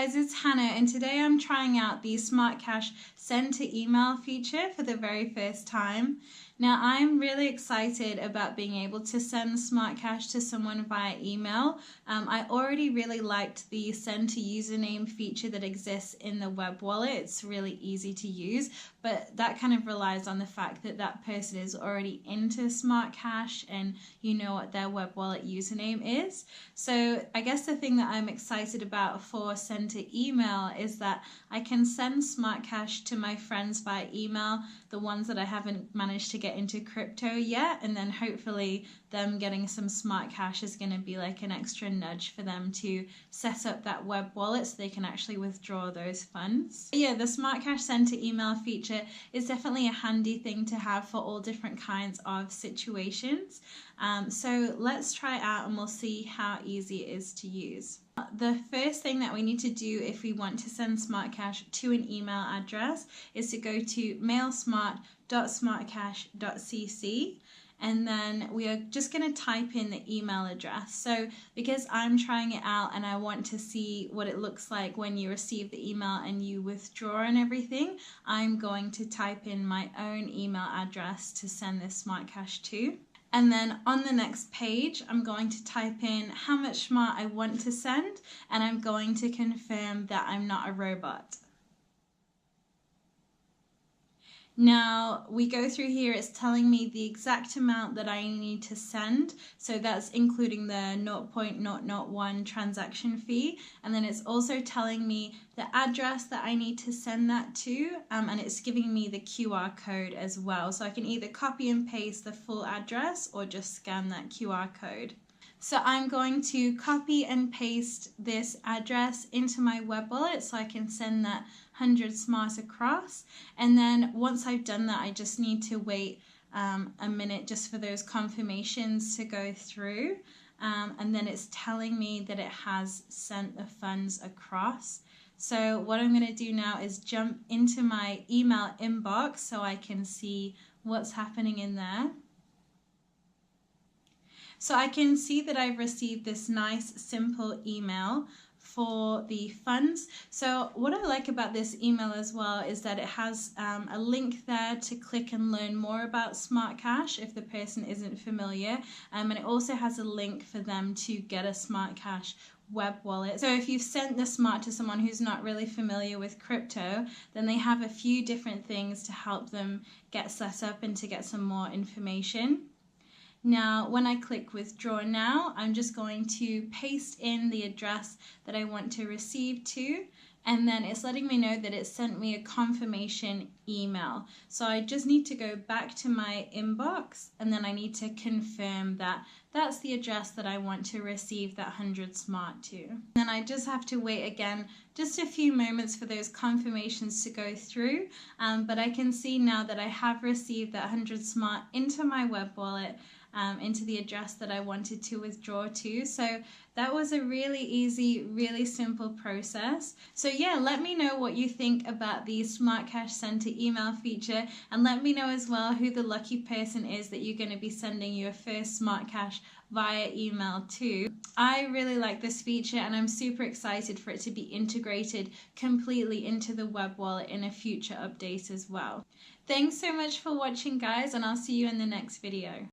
guys, it's Hannah, and today I'm trying out the SmartCash send to email feature for the very first time. Now, I'm really excited about being able to send SmartCash to someone via email. I already really liked the send to username feature that exists in the web wallet. It's really easy to use, but that kind of relies on the fact that that person is already into SmartCash and you know what their web wallet username is. So I guess the thing that I'm excited about for send to email is that I can send SmartCash to my friends via email, the ones that I haven't managed to get into crypto yet, and then hopefully them getting some SmartCash is going to be like an extra nudge for them to set up that web wallet so they can actually withdraw those funds. Yeah, the SmartCash send to email feature is definitely a handy thing to have for all different kinds of situations. So let's try it out and we'll see how easy it is to use. The first thing that we need to do if we want to send SmartCash to an email address is to go to mailsmart.smartcash.cc, and then we are just going to type in the email address. So because I'm trying it out and I want to see what it looks like when you receive the email and you withdraw and everything, I'm going to type in my own email address to send this SmartCash to. And then on the next page, I'm going to type in how much Smart I want to send, and I'm going to confirm that I'm not a robot. Now we go through here, it's telling me the exact amount that I need to send, so that's including the 0.001 transaction fee, and then it's also telling me the address that I need to send that to, and it's giving me the QR code as well, so I can either copy and paste the full address or just scan that QR code. So I'm going to copy and paste this address into my web wallet so I can send that 100 Smart across. And then once I've done that, I just need to wait a minute just for those confirmations to go through. And then it's telling me that it has sent the funds across. So what I'm going to do now is jump into my email inbox so I can see what's happening in there. So I can see that I've received this nice simple email for the funds. So what I like about this email as well is that it has a link there to click and learn more about SmartCash if the person isn't familiar, and it also has a link for them to get a SmartCash web wallet. So if you've sent the Smart to someone who's not really familiar with crypto, then they have a few different things to help them get set up and to get some more information. Now, when I click withdraw now, I'm just going to paste in the address that I want to receive to, and then it's letting me know that it sent me a confirmation email. So I just need to go back to my inbox, and then I need to confirm that that's the address that I want to receive that 100 Smart to. Then I just have to wait again just a few moments for those confirmations to go through, but I can see now that I have received that 100 Smart into my web wallet, into the address that I wanted to withdraw to. So that was a really easy, really simple process. So yeah, let me know what you think about the SmartCash send to email feature, and let me know as well who the lucky person is that you're going to be sending your first SmartCash via email to. I really like this feature and I'm super excited for it to be integrated completely into the web wallet in a future update as well. Thanks so much for watching, guys, and I'll see you in the next video.